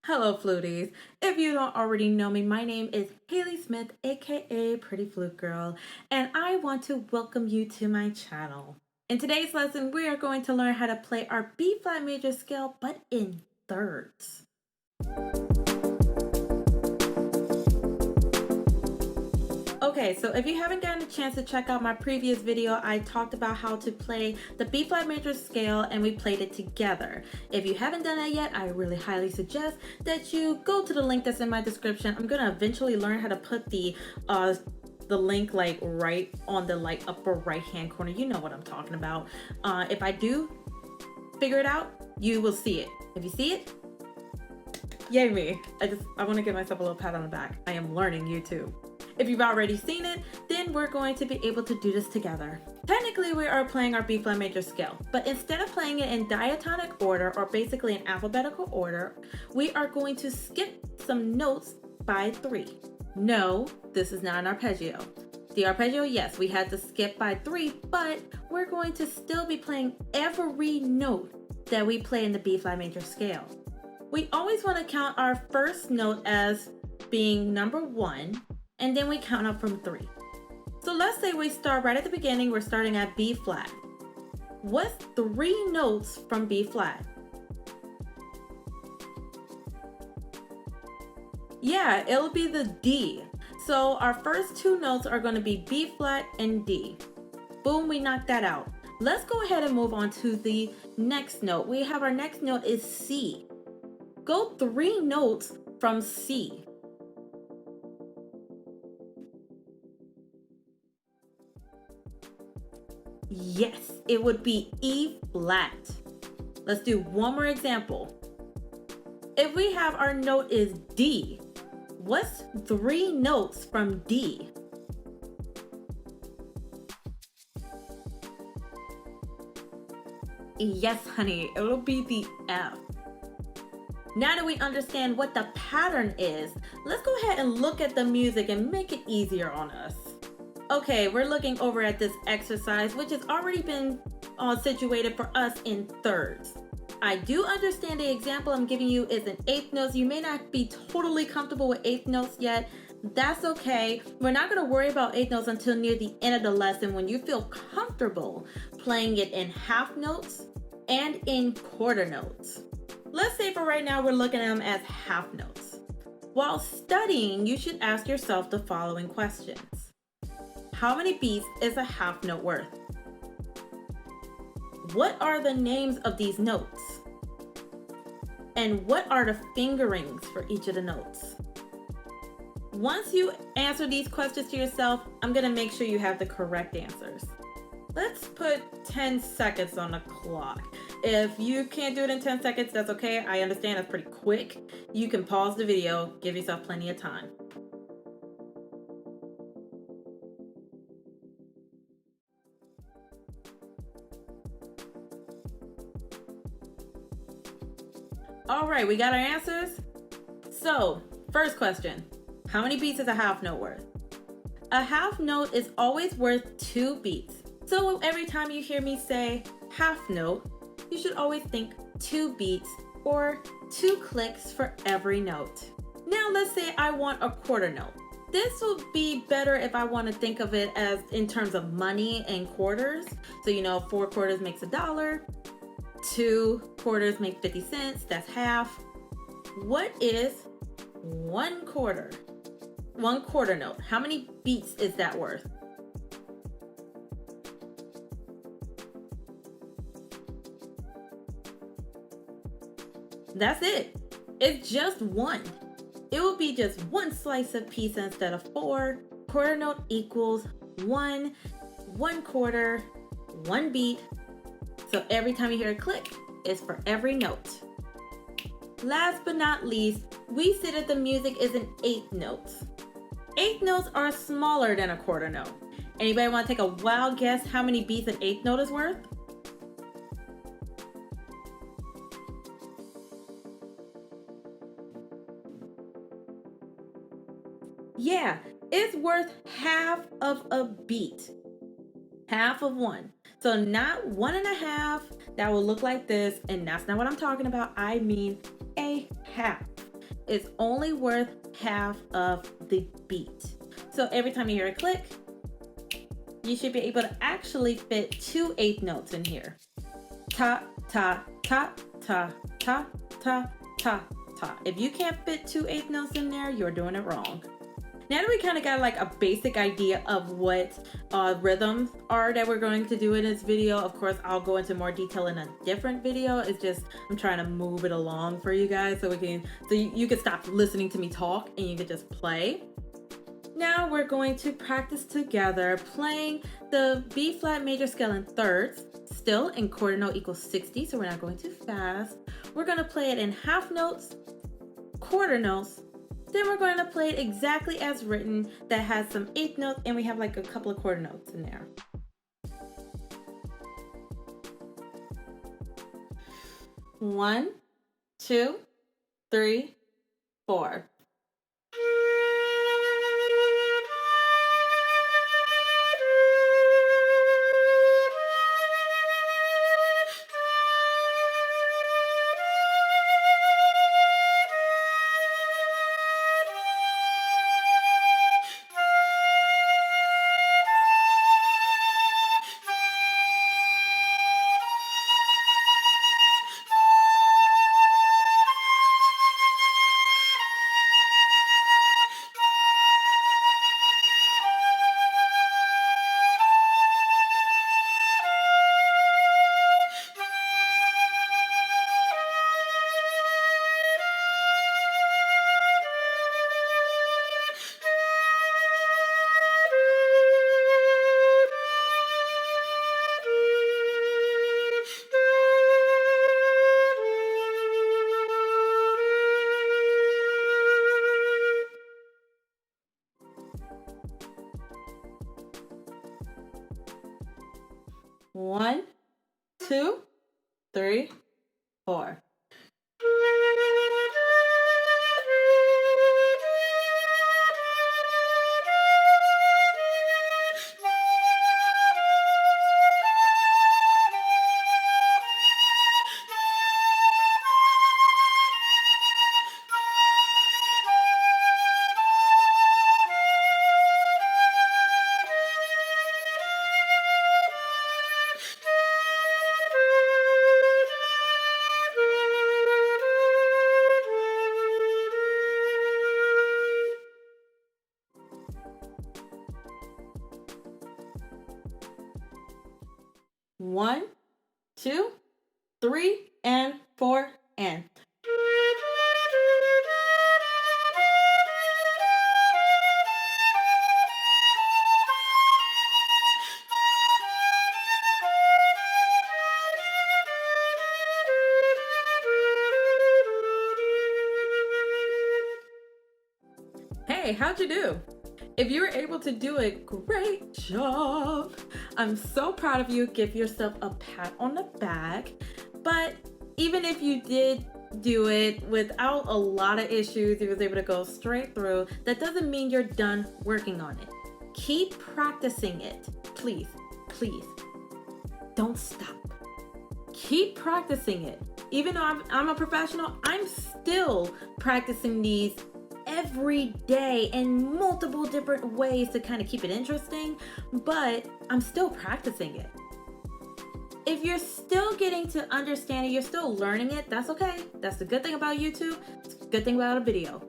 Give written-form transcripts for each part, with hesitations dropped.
Hello, fluties. If you don't already know me, my name is Haley Smith, aka Pretty Flute Girl, and I want to welcome you to my channel. In today's lesson, we are going to learn how to play our B flat major scale, but in thirds. Okay, so if you haven't gotten a chance to check out my previous video, I talked about how to play the B flat major scale and we played it together. If you haven't done that yet, I really highly suggest that you go to the link that's in my description. I'm gonna eventually learn how to put the link like right on the upper right hand corner. You know what I'm talking about. If I do figure it out, you will see it. If you see it, yay me. I want to give myself a little pat on the back. I am learning YouTube. If you've already seen it, then we're going to be able to do this together. Technically, we are playing our B flat major scale, but instead of playing it in diatonic order, or basically in alphabetical order, we are going to skip some notes by 3. No, this is not an arpeggio. The arpeggio, yes, we had to skip by 3, but we're going to still be playing every note that we play in the B flat major scale. We always want to count our first note as being number 1, and then we count up from 3. So let's say we start right at the beginning, we're starting at B flat. What's 3 notes from B flat? Yeah, it'll be the D. So our first 2 notes are going to be B flat and D. Boom, we knocked that out. Let's go ahead and move on to the next note. We have our next note is C. Go 3 notes from C. Yes, it would be E flat. Let's do one more example. If we have our note is D, what's 3 notes from D? Yes, honey, it will be the F. Now that we understand what the pattern is, let's go ahead and look at the music and make it easier on us. Okay, we're looking over at this exercise, which has already been situated for us in thirds. I do understand the example I'm giving you is in 8th notes. You may not be totally comfortable with 8th notes yet. That's okay. We're not going to worry about 8th notes until near the end of the lesson when you feel comfortable playing it in half notes and in quarter notes. Let's say for right now we're looking at them as half notes. While studying, you should ask yourself the following questions. How many beats is a half note worth? What are the names of these notes? And what are the fingerings for each of the notes? Once you answer these questions to yourself, I'm going to make sure you have the correct answers. Let's put 10 seconds on the clock. If you can't do it in 10 seconds, that's okay. I understand that's pretty quick. You can pause the video, give yourself plenty of time. All right, we got our answers. So, first question, how many beats is a half note worth? A half note is always worth 2 beats. So every time you hear me say half note, you should always think 2 beats or 2 clicks for every note. Now let's say I want a quarter note. This would be better if I want to think of it as in terms of money and quarters. So 4 quarters makes $1. 2 quarters make 50 cents, that's half. What is 1 quarter? 1 quarter note. How many beats is that worth? That's it. It's just 1. It will be just 1 slice of pizza instead of 4. Quarter note equals 1 quarter, 1 beat. So every time you hear a click, it's for every note. Last but not least, we see that the music is in 8th notes. 8th notes are smaller than a quarter note. Anybody want to take a wild guess how many beats an 8th note is worth? Yeah, it's worth half of a beat. Half of 1. So not 1.5, that will look like this, and that's not what I'm talking about. I mean a half. is only worth half of the beat. So every time you hear a click, you should be able to actually fit 2 eighth notes in here. Ta, ta, ta, ta, ta, ta, ta, ta. If you can't fit 2 eighth notes in there, you're doing it wrong. Now that we kind of got like a basic idea of what rhythms are that we're going to do in this video, of course, I'll go into more detail in a different video. It's just, I'm trying to move it along for you guys so you can stop listening to me talk and you can just play. Now we're going to practice together playing the B flat major scale in thirds, still in quarter note equals 60, so we're not going too fast. We're going to play it in half notes, quarter notes, then we're going to play it exactly as written that has some eighth notes, and we have like a couple of quarter notes in there. One, two, three, four. One, two, three, four. One, two, three, and four, and. Hey, how'd you do? If you were able to do it, great job. I'm so proud of you. Give yourself a pat on the back. But even if you did do it without a lot of issues, you was able to go straight through, that doesn't mean you're done working on it. Keep practicing it. Please, please, don't stop. Keep practicing it. Even though I'm a professional, I'm still practicing these every day in multiple different ways to kind of keep it interesting, but I'm still practicing it. If you're still getting to understand it, you're still learning it, that's okay. That's the good thing about YouTube. It's the good thing about a video.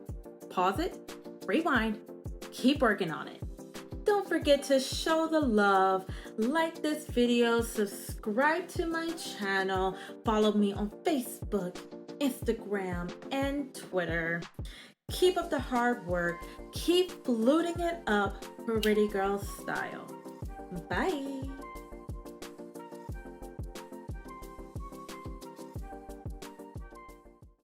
Pause it, rewind, keep working on it. Don't forget to show the love, like this video, subscribe to my channel, follow me on Facebook, Instagram, and Twitter. Keep up the hard work. Keep fluting it up, pretty girl style. Bye.